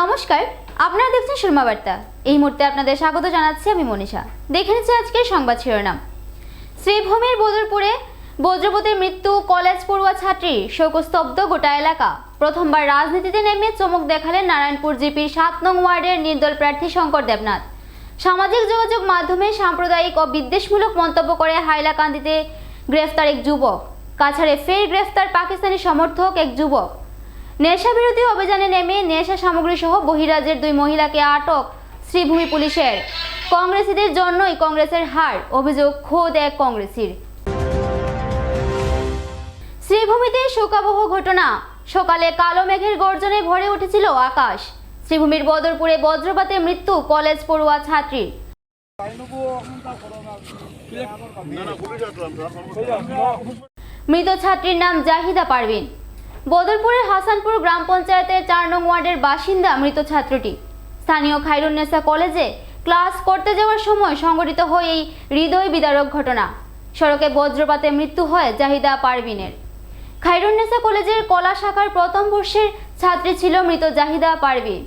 নমস্কার, আপনারা দেখছেন সুরমা বার্তা। এই মুহূর্তে আপনাদের স্বাগত জানাচ্ছি আমি মনীষা। দেখে নিচ্ছি আজকের সংবাদ শিরোনাম। শ্রীভূমির বদরপুরে বজ্রপতির মৃত্যু, কলেজ পড়ুয়া ছাত্রীর শোকস্তব্ধ গোটা এলাকা। প্রথমবার রাজনীতিতে নেমে চমক দেখালেন নারায়ণপুর জিপির ৭ নং ওয়ার্ডের নির্দল প্রার্থী শঙ্কর দেবনাথ। সামাজিক যোগাযোগ মাধ্যমে সাম্প্রদায়িক ও বিদ্বেষমূলক মন্তব্য করে হাইলাকান্দিতে গ্রেফতার এক যুবক। কাছাড়ে ফের গ্রেফতার পাকিস্তানি সমর্থক এক যুবক। নেশা বিরোধী অভিযানে নেমে নেশা সামগ্রী সহ বহিরাজ্যের 2 মহিলাকে আটক শ্রীভূমি পুলিশের। কংগ্রেসীদের জন্যই কংগ্রেসের হার, অভিযোগ খোদ এক কংগ্রেসীর। শ্রীভূমিতে শোকাবহ ঘটনা। সকালে কালো মেঘের গর্জনে ভরে উঠেছিল আকাশ। শ্রীভূমির বদরপুরে বজ্রপাতে মৃত্যু কলেজ পড়ুয়া ছাত্রীর। মৃত ছাত্রীর নাম জাহিদা পারভিন। বদরপুরের হাসানপুর গ্রাম পঞ্চায়েতের 4 নং ওয়ার্ডের বাসিন্দা মৃত ছাত্রটি। স্থানীয় খায়রুন্নেসা কলেজে ক্লাস করতে যাওয়ার সময় সংঘটিত হয় এই হৃদয় বিদারক ঘটনা। সড়কে বজ্রপাতে মৃত্যু হয় জাহিদা পারভিনের। খায়রুন্নেসা কলেজের কলা শাখার প্রথম বর্ষের ছাত্রী ছিল মৃত জাহিদা পারভিন।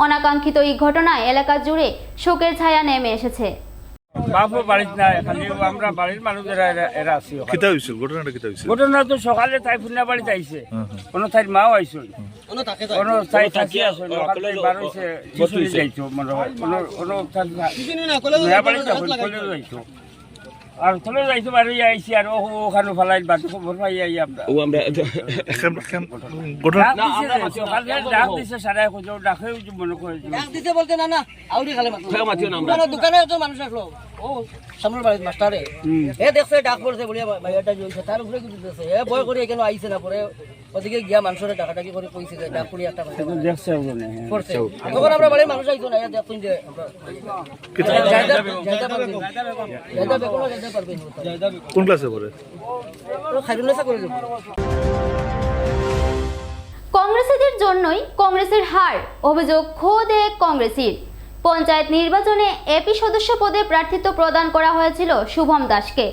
অনাকাঙ্ক্ষিত এই ঘটনায় এলাকা জুড়ে শোকের ছায়া নেমে এসেছে। বাপও বাড়িতে নাই, খালি আমরা বাড়ির মানুষেরা এরা আছি। ঘটনা তো সকালে তাই ফুলনা বাড়িতে আইছে, কোনো তাই মাও আইসো, কোনো তাই থাকি আসো, বার হইছে যিশুরি যাইছো, মনে হয় কোনো বাড়িতে যাইছো আর চলে যাইছো বাড়ি আইছি আর ওখানে ফালাই বাড়ি খবর পাই আই আমরা ডাক দিছে সারা খুঁজো ডাকে মনে করেছি ডাক দিতে বলতে না আউরি খালে দোকানে একজন মানুষ আসলো, ও সামনের বাড়ির মাস্টারে এ দেখছে ডাক পড়ছে বলিয়া ভাইয়াটা জ্বলছে, তার উপরে কিছু দিতেছে এ ভয় করে কেন আইছে না, পরে ওদিকে গিয়া মানুষের ডাকাডাকি করে কইছে যে ডাক পড়ি একটা দেখছে পড়ছে। তখন আমরা বাড়ির মানুষ আইতো না, দেখুন যে কোন ক্লাসে পড়ে? খাইরুন্নেসা করে দেব। কংগ্রেসীদের জন্যই কংগ্রেসের হার, অভিযোগ খোদ এক কংগ্রেসীর। পঞ্চায়েত নির্বাচনে এপি সদস্য পদে প্রার্থিত্ব প্রদান করা হয়েছিল শুভম দাসকে।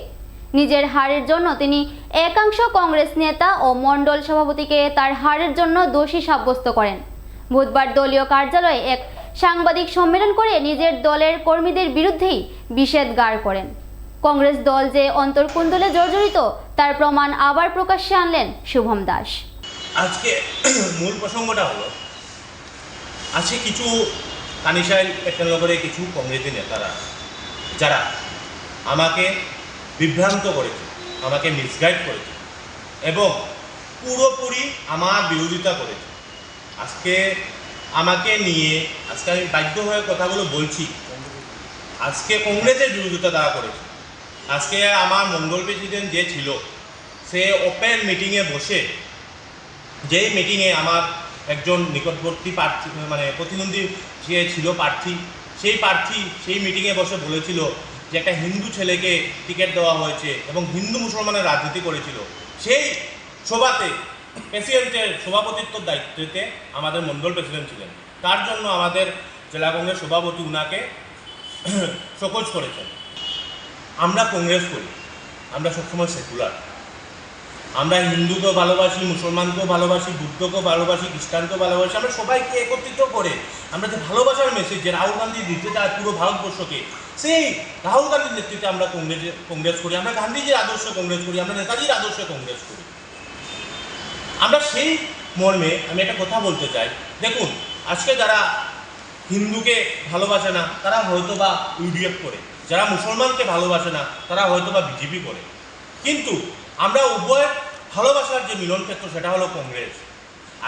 নিজের হারের জন্য তিনি একাংশ কংগ্রেস নেতা ও মণ্ডল সভাপতিকে তার হারের জন্য দোষী সাব্যস্ত করেন। বুধবার দলীয় কার্যালয়ে এক সাংবাদিক সম্মেলন করে নিজের দলের কর্মীদের বিরুদ্ধেই বিষেধগার করেন। কংগ্রেস দল যে অন্তর্কুণ্ডলে জর্জরিত তার প্রমাণ আবার প্রকাশ্যে আনলেন শুভম দাস। আজকে মূল প্রসঙ্গটা হলো, আজকে কিছু কানিশাইল পেট্রোলনগরে কিছু কংগ্রেসী নেতারা যারা আমাকে বিভ্রান্ত করেছে, আমাকে মিসগাইড করেছে এবং পুরোপুরি আমার বিরোধিতা করেছে। আজকে আমাকে নিয়ে আজকে আমি বাধ্য হয়ে কথাগুলো বলছি। আজকে কংগ্রেসের বিরোধিতা তারা করেছে। আজকে আমার মণ্ডল প্রেসিডেন্ট যে ছিল, সে ওপেন মিটিংয়ে বসে, যেই মিটিংয়ে আমার একজন নিকটবর্তী প্রার্থী মানে প্রতিদ্বন্দ্বী যে ছিল প্রার্থী, সেই মিটিংয়ে বসে বলেছিল যে একটা হিন্দু ছেলেকে টিকিট দেওয়া হয়েছে এবং হিন্দু মুসলমানের রাজনীতি করেছিল। সেই সভাতে প্রেসিডেন্টের সভাপতিত্বর দায়িত্বতে আমাদের মণ্ডল প্রেসিডেন্ট ছিলেন। তার জন্য আমাদের জেলা কংগ্রেস সভাপতি উনাকে শোকজ করেছেন। আমরা কংগ্রেস করি, আমরা সবসময় সেকুলার। আমরা হিন্দুকেও ভালোবাসি, মুসলমানকেও ভালোবাসি, বুদ্ধকেও ভালোবাসি, খ্রিস্টানকেও ভালোবাসি। আমরা সবাইকে একত্রিত করে আমরা যে ভালোবাসার মেসেজ যে রাহুল গান্ধী দিতে চায় পুরো ভারতবর্ষকে, সেই রাহুল গান্ধীর নেতৃত্বে আমরা কংগ্রেস করি। আমরা গান্ধীজির আদর্শ কংগ্রেস করি, আমরা নেতাজির আদর্শে কংগ্রেস করি। আমরা সেই মর্মে আমি একটা কথা বলতে চাই। দেখুন, আজকে যারা হিন্দুকে ভালোবাসে না তারা হয়তো বা ইউডিএফ করে, যারা মুসলমানকে ভালোবাসে না তারা হয়তো বা বিজেপি করে, কিন্তু আমরা উভয় ভালোবাসার যে মিলন ক্ষেত্র সেটা হলো কংগ্রেস।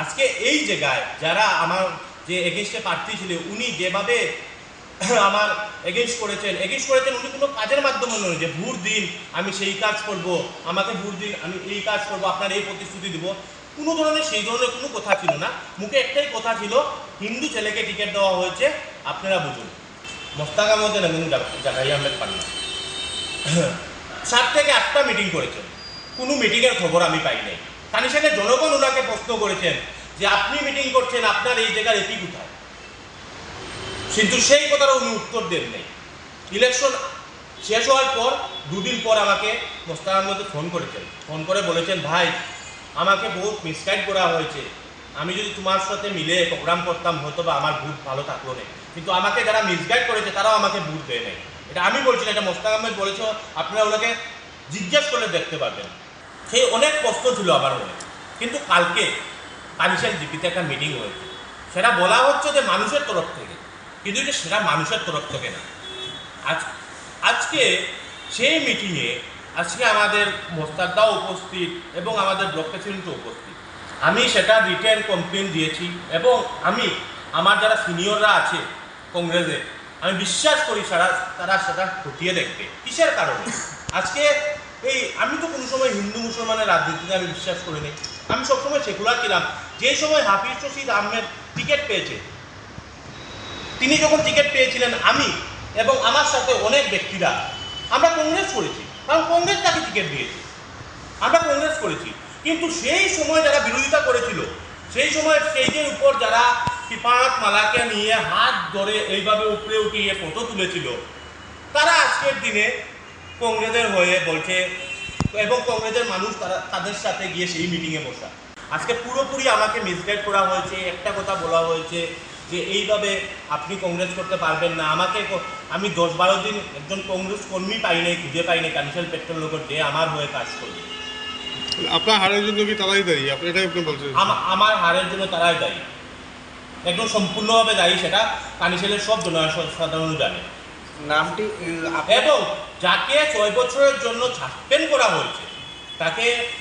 আজকে এই জায়গায় যারা আমার যে এগেনস্টে প্রার্থী ছিল, উনি যেভাবে আমার এগেনস্ট করেছেন উনি কোনো কাজের মাধ্যমে নয় যে ভোট দিন আমি সেই কাজ করব, আমাকে ভোট দিন আমি এই কাজ করব, আপনার এই প্রতিশ্রুতি দিব, কোনো ধরনের সেই ধরনের কোনো কথা ছিল না। মুখে একটাই কথা ছিল, হিন্দু ছেলেকে টিকিট দেওয়া হয়েছে, আপনারা বুঝুন। মোস্তাকা মধ্যে জানাই আহমেদ পান্না 7 থেকে 8টা মিটিং করেছেন, কোনো মিটিংয়ের খবর আমি পাই নাই। কানিশাকে জনগণ ওনাকে প্রশ্ন করেছেন যে আপনি মিটিং করছেন, আপনার এই জায়গার এপি কোথায়, কিন্তু সেই কথাটা উনি উত্তর দেন নাই। ইলেকশন শেষ হওয়ার পর 2 দিন পর আমাকে মোস্তাক আহমেদ ফোন করেছেন, ফোন করে বলেছেন ভাই আমাকে বহুত মিসগাইড করা হয়েছে, আমি যদি তোমার সাথে মিলে প্রোগ্রাম করতাম হয়তো বা আমার ভোট ভালো থাকলো না, কিন্তু আমাকে যারা মিসগাইড করেছে তারাও আমাকে ভোট দেয় নাই। এটা আমি বলছি না, এটা মোস্তাক আহমেদ বলেছ, আপনারা ওনাকে জিজ্ঞেস করে দেখতে পারবেন। সেই অনেক প্রশ্ন ছিল আমার মনে, কিন্তু কালকে কানিশাল জিপিতে একটা মিটিং হয়েছে, সেটা বলা হচ্ছে যে মানুষের তরফ থেকে, কিন্তু এটা সেটা মানুষের তরফ থেকে না। আজকে সেই মিটিংয়ে আজকে আমাদের মোস্তাকদাও উপস্থিত এবং আমাদের ব্লক প্রেসিডেন্টও উপস্থিত। আমি সেটা রিটেন কমপ্লেন দিয়েছি এবং আমি আমার যারা সিনিয়ররা আছে কংগ্রেসের, আমি বিশ্বাস করি তারা সেটা খতিয়ে দেখবে কিসের কারণে। আজকে আমি তো কোনো সময় হিন্দু মুসলমানের রাজনীতিতে আমি বিশ্বাস করি নাই, আমি সবসময় সেকুলার ছিলাম। যেই সময় হাফিজ রশিদ আহমেদ টিকিট পেয়েছে, তিনি যখন টিকিট পেয়েছিলেন, আমি এবং আমার সাথে অনেক ব্যক্তিরা আমরা কংগ্রেস করেছি, কারণ কংগ্রেস তাকে টিকিট দিয়েছে, আমরা কংগ্রেস করেছি। কিন্তু সেই সময় যারা বিরোধিতা করেছিল, সেই সময় স্টেজের উপর যারা কৃপানাথ মালাকে নিয়ে হাত ধরে এইভাবে উপরে উঠিয়ে ফটো তুলেছিল, তারা আজকের দিনে কংগ্রেসের হয়ে বলছে এবং কংগ্রেসের মানুষ তাদের সাথে গিয়ে সেই মিটিংয়ে বসা। আজকে পুরোপুরি আমাকে মিসগাইড করা হয়েছে, একটা কথা বলা হয়েছে যে এইভাবে আপনি কংগ্রেস করতে পারবেন না। আমি 10-12 দিন একজন কংগ্রেস কর্মী পাই নাই, খুঁজে পাই নাই কানিশাল পেট্রোল নগর যে আমার হয়ে কাজ করবে। আপনার হারের জন্য কি তারাই দায়ী? এটাই আপনি বলছেন? আমার হারের জন্য তারাই দায়ী, একদম সম্পূর্ণভাবে দায়ী। সেটা কানিশালের সব জনসাধারণ জানে নামটি। এবং যাকে 6 বছরের জন্য সাসপেন্ড করা হয়েছে,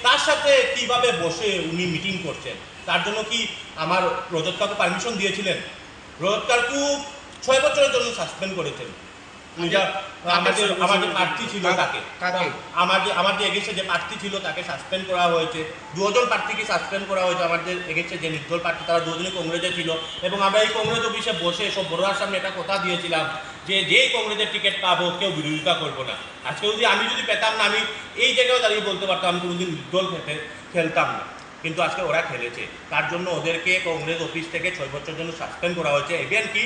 তার সাথে কিভাবে বসে উনি মিটিং করছেন, তার জন্য কি আমার রজত কাকু পারমিশন দিয়েছিলেন? রজত কাকু 6 বছরের জন্য সাসপেন্ড করেছেন। আমার যে প্রার্থী ছিল তাকে, আমার যে এগেছে যে প্রার্থী ছিল তাকে সাসপেন্ড করা হয়েছে। 2 জন প্রার্থীকে সাসপেন্ড করা হয়েছে। আমাদের এগেছে যে নির্দল প্রার্থী, তারা 2 জনই কংগ্রেসে ছিল এবং আমরা এই কংগ্রেস অফিসে বসে সব বড়োয়ার সামনে একটা কথা দিয়েছিলাম যে যেই কংগ্রেসের টিকিট পাবো কেউ বিরোধিতা করবো না। আজকে আমি যদি পেতাম না, আমি এই জায়গায় দাঁড়িয়ে বলতে পারতাম আমি কোনোদিন নির্দল খেলতাম না, কিন্তু আজকে ওরা খেলেছে। তার জন্য ওদেরকে কংগ্রেস অফিস থেকে 6 বছরের জন্য সাসপেন্ড করা হয়েছে। ইভেন কি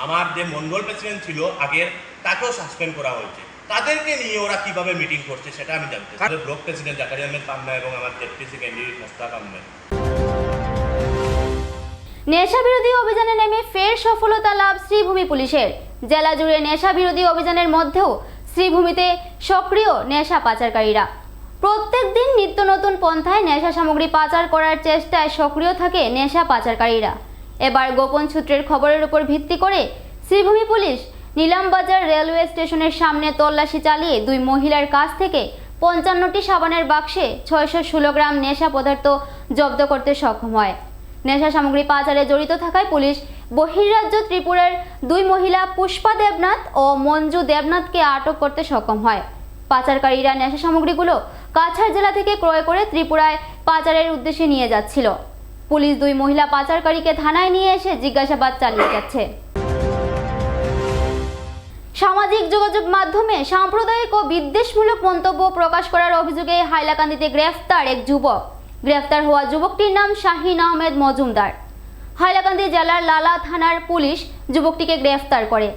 আমার যে মন্ডল প্রেসিডেন্ট ছিল আগের, তাকেও সাসপেন্ড করা হয়েছে। তাদেরকে নিয়ে ওরা কিভাবে মিটিং করছে সেটা আমি জানতে চাই। ব্লক প্রেসিডেন্ট জাকারিয়া আহমেদ পান্না এবং আমার ডেপুটি ক্যান্ডিডেট মোস্তাক আহমেদ। নেশা বিরোধী অভিযানে নেমে ফের সফলতা লাভ শ্রীভূমি পুলিশের। জেলা জুড়ে নেশা বিরোধী অভিযানের মধ্যেও শ্রীভূমিতে সক্রিয় নেশা পাচারকারীরা। প্রত্যেক দিন নিত্য নতুন পন্থায় নেশা সামগ্রী পাচার করার চেষ্টায় সক্রিয় থাকে নেশা পাচারকারীরা। এবার গোপন সূত্রের খবরের উপর ভিত্তি করে শ্রীভূমি পুলিশ নিলামবাজার রেলওয়ে স্টেশনের সামনে তল্লাশি চালিয়ে 2 মহিলার কাছ থেকে 55টি সাবানের বাক্সে 616 গ্রাম নেশা পদার্থ জব্দ করতে সক্ষম হয়। নেশা সামগ্রী পাচারে জড়িত থাকায় পুলিশ বহির্রাজ্য ত্রিপুরার 2 মহিলা পুষ্পা দেবনাথ ও মঞ্জু দেবনাথকে আটক করতে সক্ষম হয়। পাচারকারীরা নেশা সামগ্রীগুলো কাছাড় জেলা থেকে ক্রয় করে ত্রিপুরায় পাচারের উদ্দেশ্যে নিয়ে যাচ্ছিল। পুলিশ 2 মহিলা পাচারকারীকে থানায় নিয়ে এসে জিজ্ঞাসাবাদ চালিয়ে যাচ্ছে। সামাজিক যোগাযোগ মাধ্যমে সাম্প্রদায়িক ও বিদ্বেষমূলক মন্তব্য প্রকাশ করার অভিযোগে হাইলাকান্দিতে গ্রেফতার এক যুবক। গ্রেফতার হওয়া যুবকটির নাম শাহিন আহমেদ মজুমদার। হাইলাকান্দি জেলার লালা থানার পুলিশ যুবকটিকে গ্রেফতার করে।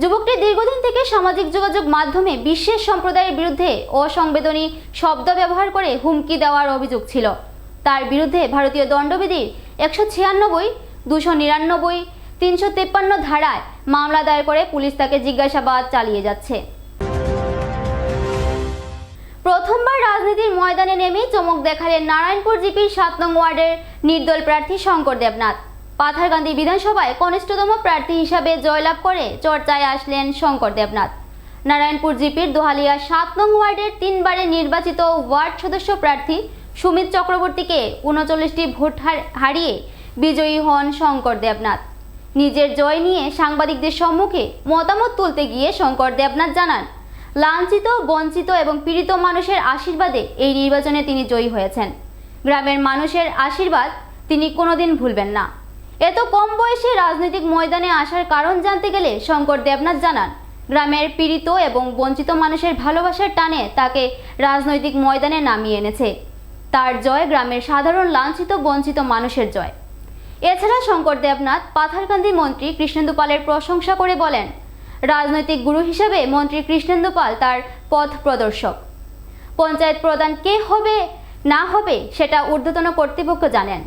যুবকটি দীর্ঘদিন থেকে সামাজিক যোগাযোগ মাধ্যমে বিশেষ সম্প্রদায়ের বিরুদ্ধে অসংবেদনী শব্দ ব্যবহার করে হুমকি দেওয়ার অভিযোগ ছিল। তার বিরুদ্ধে ভারতীয় দণ্ডবিধির 196, 299, 353 ধারায় মামলা দায়ের করে পুলিশ তাকে জিজ্ঞাসাবাদ চালিয়ে যাচ্ছে। প্রথমবার রাজনীতির ময়দানে নেমে চমক দেখালেন নারায়ণপুর জিপির 7 নং ওয়ার্ডের নির্দল প্রার্থী শঙ্কর দেবনাথ। পাথারকান্দি বিধানসভায় কনিষ্ঠতম প্রার্থী হিসাবে জয়লাভ করে চর্চায় আসলেন শঙ্কর দেবনাথ। নারায়ণপুর জিপির দোহালিয়া 7 নং ওয়ার্ডের 3 বারের নির্বাচিত ওয়ার্ড সদস্য প্রার্থী সুমিত চক্রবর্তীকে 39টি ভোট হারিয়ে বিজয়ী হন শঙ্কর দেবনাথ। নিজের জয় নিয়ে সাংবাদিকদের সম্মুখে মতামত তুলতে গিয়ে শঙ্কর দেবনাথ জানান, লাঞ্ছিত, বঞ্চিত এবং পীড়িত মানুষের আশীর্বাদে এই নির্বাচনে তিনি জয়ী হয়েছেন। গ্রামের মানুষের আশীর্বাদ তিনি কোনোদিন ভুলবেন না। এত কম বয়সে রাজনৈতিক ময়দানে আসার কারণ জানতে গেলে শঙ্কর দেবনাথ জানান, গ্রামের পীড়িত এবং বঞ্চিত মানুষের ভালোবাসার টানে তাকে রাজনৈতিক ময়দানে নামিয়ে এনেছে। তার জয় গ্রামের সাধারণ লাঞ্ছিত বঞ্চিত মানুষের জয়। এছাড়া শঙ্কর দেবনাথ পাথারকান্দি মন্ত্রী কৃষ্ণেন্দু পালের প্রশংসা করে বলেন, রাজনৈতিক গুরু হিসেবে মন্ত্রী কৃষ্ণেন্দু পাল তার পথ প্রদর্শক। পঞ্চায়েত প্রধান কে হবে না হবে সেটা ঊর্ধ্বতন কর্তৃপক্ষ জানেন।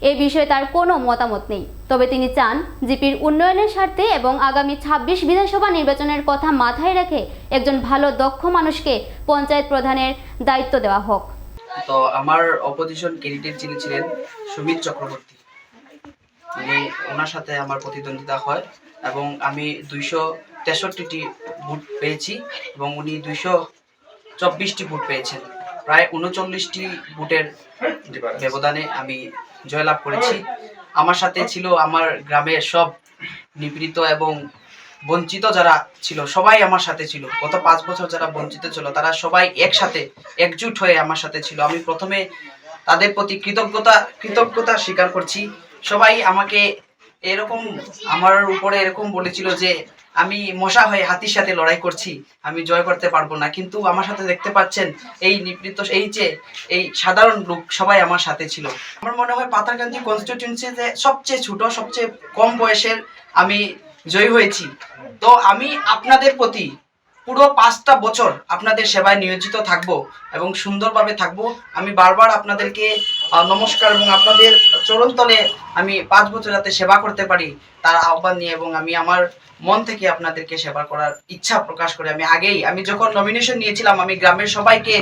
এ বিষয়ে তার কোনো মতামত নেই। তবে তিনি চান জিপির উন্নয়নের স্বার্থে এবং আগামী ২৬ বিধানসভা নির্বাচনের কথা মাথায় রেখে একজন ভালো দক্ষ মানুষকে পঞ্চায়েত প্রধানের দায়িত্ব দেওয়া হোক। তো আমার অপোজিশন ক্যান্ডিডেট যিনি ছিলেন সুমিত চক্রবর্তী, ওনার সাথে আমার প্রতিদ্বন্দ্বিতা হয় এবং আমি 263টি ভোট পেয়েছি এবং উনি 224টি ভোট পেয়েছেন। প্রায় 39টি ভোটের ব্যবধানে আমি জয়লাভ করেছি। আমার সাথে ছিল আমার গ্রামের সব নিপীড়িত এবং বঞ্চিত যারা ছিল, সবাই আমার সাথে ছিল। গত 5 বছর যারা বঞ্চিত ছিল তারা সবাই একসাথে একজুট হয়ে আমার সাথে ছিল। আমি প্রথমে তাদের প্রতি কৃতজ্ঞতা স্বীকার করছি। সবাই আমাকে এরকম আমার উপরে এরকম বলেছিল যে আমি মশা হয়ে হাতির সাথে লড়াই করছি, আমি জয় করতে পারবো না। কিন্তু আমার সাথে দেখতে পাচ্ছেন এই নিপীড়িত এই সাধারণ লোক সবাই আমার সাথে ছিল। আমার মনে হয় পাতারকান্দি কনস্টিটিউয়েন্সিতে সবচেয়ে ছোট, সবচেয়ে কম বয়সের আমি জয়ী হয়েছি। তো আমি আপনাদের প্রতি পুরো 5টা বছর আপনাদের সেবায় নিয়োজিত থাকব এবং সুন্দরভাবে থাকব। আমি বারবার আপনাদেরকে নমস্কার এবং আপনাদের চরণতলে আমি 5 বছর যাতে সেবা করতে পারি তার আহ্বান নিয়ে এবং আমি আমার মন থেকে আপনাদেরকে সেবা করার ইচ্ছা প্রকাশ করে আমি যখন নমিনেশন নিয়েছিলাম আমি গ্রামের সবাইকে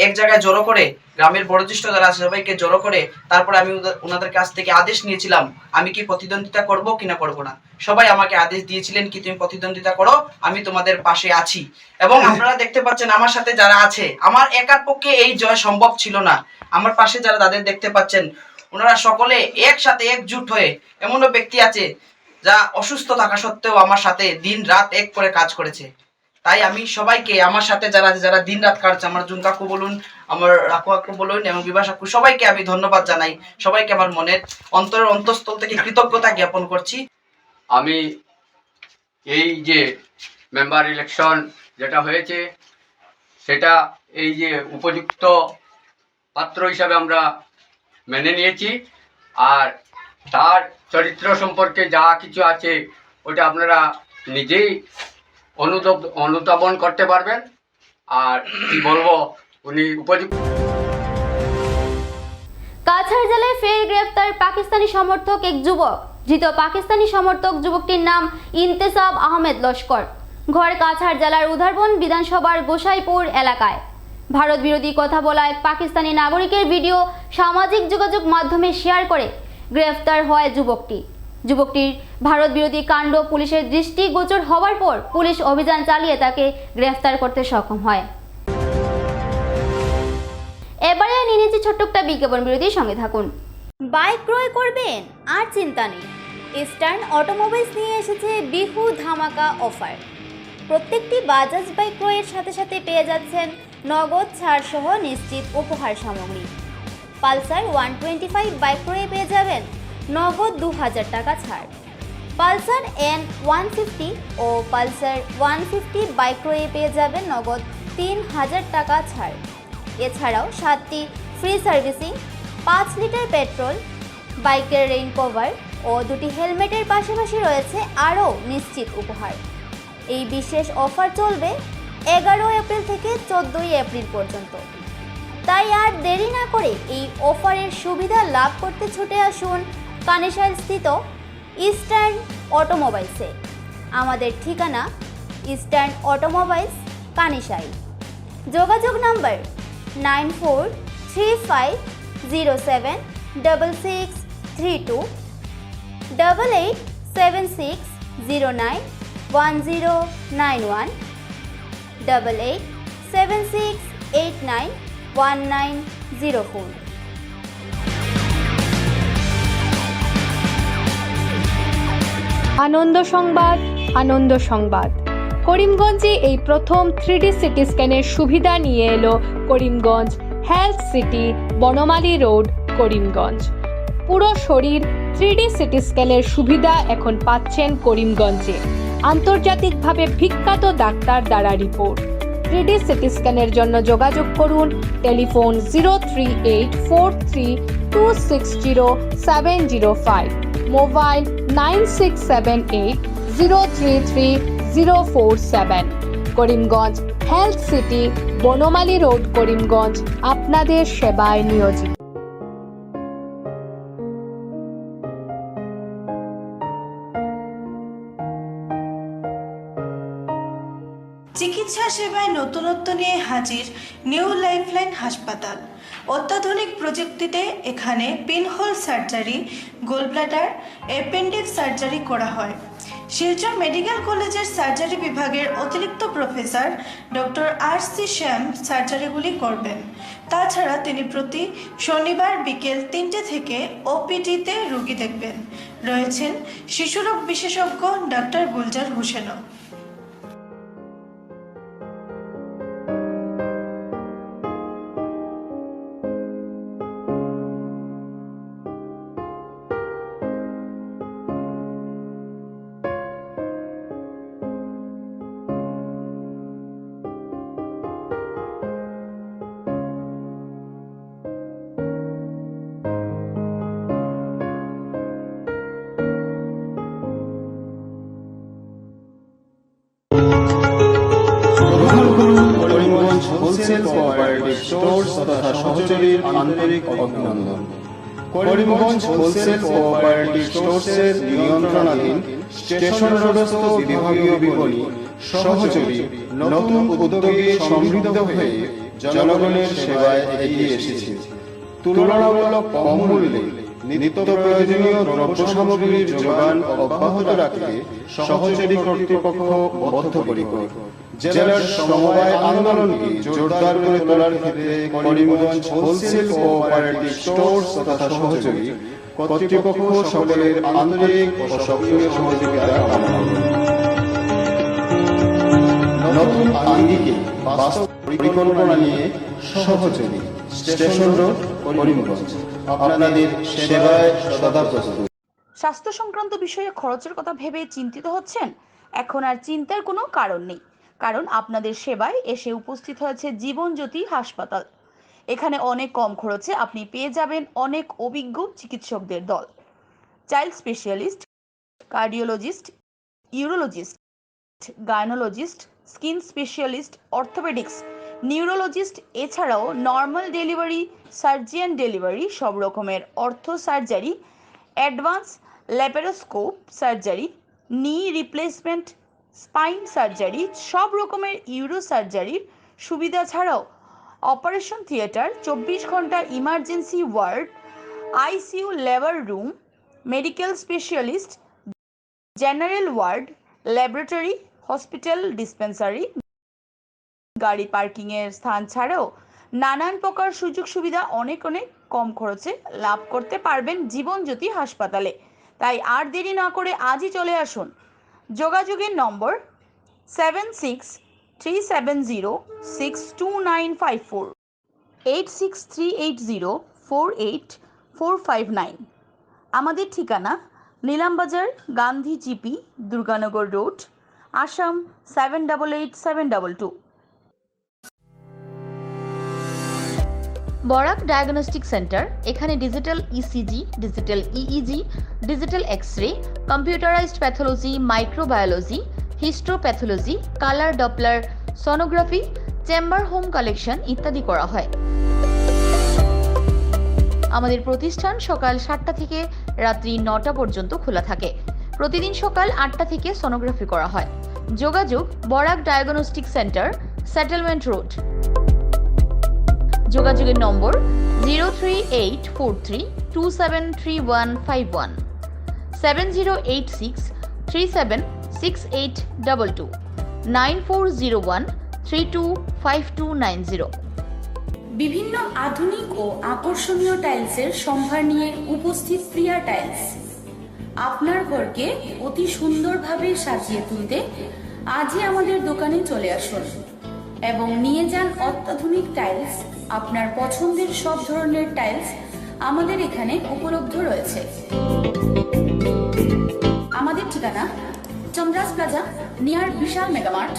এক জায়গায় জড়ো করে, গ্রামের বয়োজ্যেষ্ঠ যারা আছে সবাইকে জড়ো করে তারপরে আমি ওনাদের কাছ থেকে আদেশ নিয়েছিলাম আমি কি প্রতিদ্বন্দ্বিতা করব কিনা করব না। সবাই আমাকে আদেশ দিয়েছিলেন কি তুমি প্রতিদ্বন্দ্বিতা করো, আমি তোমাদের পাশে আছি। এবং আপনারা দেখতে পাচ্ছেন আমার সাথে যারা আছে, আমার একার পক্ষে এই জয় সম্ভব ছিল না। আমার পাশে যারা তাদের দেখতে পাচ্ছেন ওনারা সকলে একসাথে একজুট হয়ে, এমনও ব্যক্তি আছে যা অসুস্থ থাকা সত্ত্বেও আমার সাথে দিন রাত এক করে কাজ করেছে। তাই আমি সবাইকে আমার সাথে যারা দিন রাত কাটছে, আমার জুন কাকু বলুন, আমার রাকু কাকু বলুন এবং বিভাস কাকু, সবাইকে আমি ধন্যবাদ জানাই। সবাইকে আমার মনের অন্তঃস্থল থেকে কৃতজ্ঞতা জ্ঞাপন করছি। আমি এই যে মেম্বার ইলেকশন যেটা হয়েছে সেটা এই যে উপযুক্ত পাত্র হিসাবে আমরা মেনে নিয়েছি। আর তার চরিত্র সম্পর্কে যা কিছু আছে ওটা আপনারা নিজেই অনুধাবন করতে পারবেন। আর কি বলবো, উনি উপযুক্ত। কাছাড় জেলায় ফের গ্রেফতার পাকিস্তানি সমর্থক এক যুবক। ধৃত পাকিস্তানি সমর্থক যুবকটির নাম ইন্তেসাব আহমেদ লস্কর। ঘর কাছাড় জেলার উধারবন বিধানসভার গোসাইপুর এলাকায়। ভারত বিরোধী কথা বলায় পাকিস্তানি নাগরিকের ভিডিও সামাজিক যোগাযোগ মাধ্যমে শেয়ার করে গ্রেফতার হয় যুবকটির ভারত বিরোধী কাণ্ড পুলিশের দৃষ্টিগোচর হওয়ার পর পুলিশ অভিযান চালিয়ে তাকে গ্রেফতার করতে সক্ষম হয়। এবারে নিয়ে নিচ্ছি ছোট্ট একটা বিজ্ঞাপন বিরতির সঙ্গে থাকুন। বাইক ক্রয় করবেন আর চিন্তা নেই, ইস্টার্ন অটোমোবাইলস নিয়ে এসেছে বিহু ধামাকা অফার। প্রত্যেকটি বাজাজ বাইক ক্রয়ের সাথে সাথে পেয়ে যাচ্ছেন নগদ ছাড় সহ নিশ্চিত উপহার সামগ্রী। পালসার 125 বাইক ক্রয়ে পেয়ে যাবেন নগদ 2000 টাকা ছাড়। পালসার N150 ও পালসার 150 বাইক ক্রয়ে পেয়ে যাবেন নগদ 3000 টাকা ছাড়। এছাড়াও 7টি ফ্রি সার্ভিসিং, 5 লিটার পেট্রোল, বাইকের রেইন কভার ও 2টি হেলমেটের পাশাপাশি রয়েছে আরও নিশ্চিত উপহার। এই বিশেষ অফার চলবে 11 এপ্রিল থেকে 14 এপ্রিল পর্যন্ত। তাই আর দেরি না করে এই অফারের সুবিধা লাভ করতে ছুটে আসুন কানেশাইল স্থিত ইস্টার্ন অটোমোবাইলসে। আমাদের ঠিকানা ইস্টার্ন অটোমোবাইলস, কানেশাইল। যোগাযোগ নাম্বার 9435076632, 8876091091, 8876891904। আনন্দ সংবাদ। করিমগঞ্জে এই প্রথম 3D সিটি স্ক্যানের সুবিধা নিয়ে এলো Karimganj health city, Banamali road, Karimganj. পুরো শরীর 3D সিটি স্ক্যানের সুবিধা এখন পাচ্ছেন করিমগঞ্জে। আন্তর্জাতিকভাবে বিখ্যাত ডাক্তার দ্বারা রিপোর্ট। 3D সিটি স্ক্যানের জন্য যোগাযোগ করুন telephone 03843260705, mobile 9678033047। Karimganj health city, Banamali road, Karimganj আপনাদের সেবায় নিয়োজিত। চিকিৎসা সেবায় নতুনত্ব নিয়ে হাজির নিউ লাইফলাইন হাসপাতাল। অত্যাধুনিক প্রযুক্তিতে এখানে pinhole surgery, gallbladder, appendix surgery করা হয়। শিলচর মেডিকেল কলেজের সার্জারি বিভাগের অতিরিক্ত প্রফেসর ডক্টর RC শ্যাম সার্জারিগুলি করবেন। তাছাড়া তিনি প্রতি শনিবার বিকেল 3টে থেকে OPD-তে রোগী দেখবেন। রয়েছেন শিশুরোগ বিশেষজ্ঞ ডক্টর গুলজার হোসেনও। করিমগঞ্জ হোলসেল কোঅপারেটিভ স্টোর্স তথা সহযোগীর আন্তরিক অভিনন্দন। করিমগঞ্জ হোলসেল কোঅপারেটিভ স্টোর্সের নিয়ন্ত্রণাধীন স্টেশন রোডস্থ বিভাগীয় বিপণী সহযোগী নতুন উদ্যোগে সমৃদ্ধ হয়ে জনগণের সেবায় এগিয়ে এসেছে। তুলনামূলক কম মূল্যে নিত্য প্রয়োজনীয় দ্রব্য সামগ্রীর যোগান অব্যাহত রাখতে সহযোগী কর্তৃপক্ষ বদ্ধপরিকর। জেলার সমবায় আন্দোলনকে জোরদার করে তোলার ক্ষেত্রে করিমগঞ্জ হোলসেল কোঅপারেটিভ স্টোর্স তথা সহযোগী কর্তৃপক্ষ সকলের আন্তরিক ও সক্রিয় সহযোগিতা কামনা করে। নতুন আঙ্গিকে বাস্তব পরিকল্পনা নিয়ে সহযোগী স্টেশন রোড করিমগঞ্জ আপনাদের সেবায় সদা প্রস্তুত। স্বাস্থ্য সংক্রান্ত বিষয়ে খরচের কথা ভেবে চিন্তিত হচ্ছেন? এখন আর চিন্তার কোনো কারণ নেই, কারণ আপনাদের সেবায় এসে উপস্থিত হয়েছে জীবনজ্যোতি হাসপাতাল। এখানে অনেক কম খরচে আপনি পেয়ে যাবেন অনেক অভিজ্ঞ চিকিৎসকদের দল। Child specialist, cardiologist, urologist, gynaecologist, skin specialist, orthopaedics, neurologist, এছাড়াও নর্মাল ডেলিভারি, সার্জিয়ান ডেলিভারি, সব রকমের ortho surgery, advance laparoscope surgery, knee replacement, spine surgery, সব রকমের ইউরো সার্জারির সুবিধা ছাড়াও অপারেশন থিয়েটার, 24 ঘন্টা emergency ward, ICU labour room, medical specialist, general ward, laboratory, hospital dispensary, গাড়ি পার্কিংয়ের স্থান ছাড়াও নানান প্রকার সুযোগ সুবিধা অনেক কম খরচে লাভ করতে পারবেন জীবনজ্যোতি হাসপাতালে। তাই আর দেরি না করে আজই চলে আসুন। যোগাযোগের নম্বর 7637062954, 8638048459। আমাদের ঠিকানা Nilambazar, Gandhi GP, Durganagar road, Assam 788722। Barak diagnostic centre. এখানে digital ECG, digital EEG, digital x-ray, computerised pathology, microbiology, histopathology, colour doppler sonography, chamber home collection ইত্যাদি করা হয়। আমাদের প্রতিষ্ঠান সকাল 7টা থেকে রাত্রি 9টা পর্যন্ত খোলা থাকে। প্রতিদিন সকাল 8টা থেকে সোনোগ্রাফি করা হয়। যোগাযোগ Barak diagnostic centre, settlement road. যোগাযোগের নম্বর 03843273151, 7086376822, 9401325290। বিভিন্ন আধুনিক ও আকর্ষণীয় টাইলসের সম্ভার নিয়ে উপস্থিত প্রিয়া টাইলস। আপনার ঘরকে অতি সুন্দরভাবে সাজিয়ে তুলতে আজই আমাদের দোকানে চলে আসুন এবং নিয়ে যান অত্যাধুনিক টাইলস। আপনার পছন্দের সব ধরনের টাইলস আমাদের এখানে উপলব্ধ রয়েছে। আমাদের ঠিকানা Chandras plaza, near Vishal Megamart,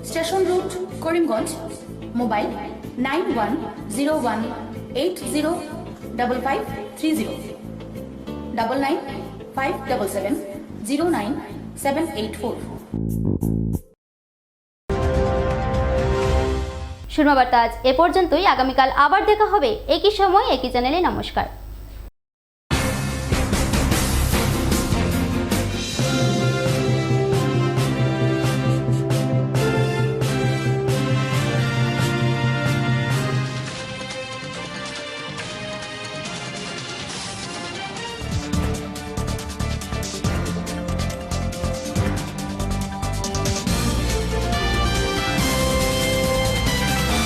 station road, Karimganj. Mobile 9101805530, 9957709784। Surma Barta আজ এ পর্যন্তই। আগামীকাল আবার দেখা হবে একই সময় একই চ্যানেলে। নমস্কার।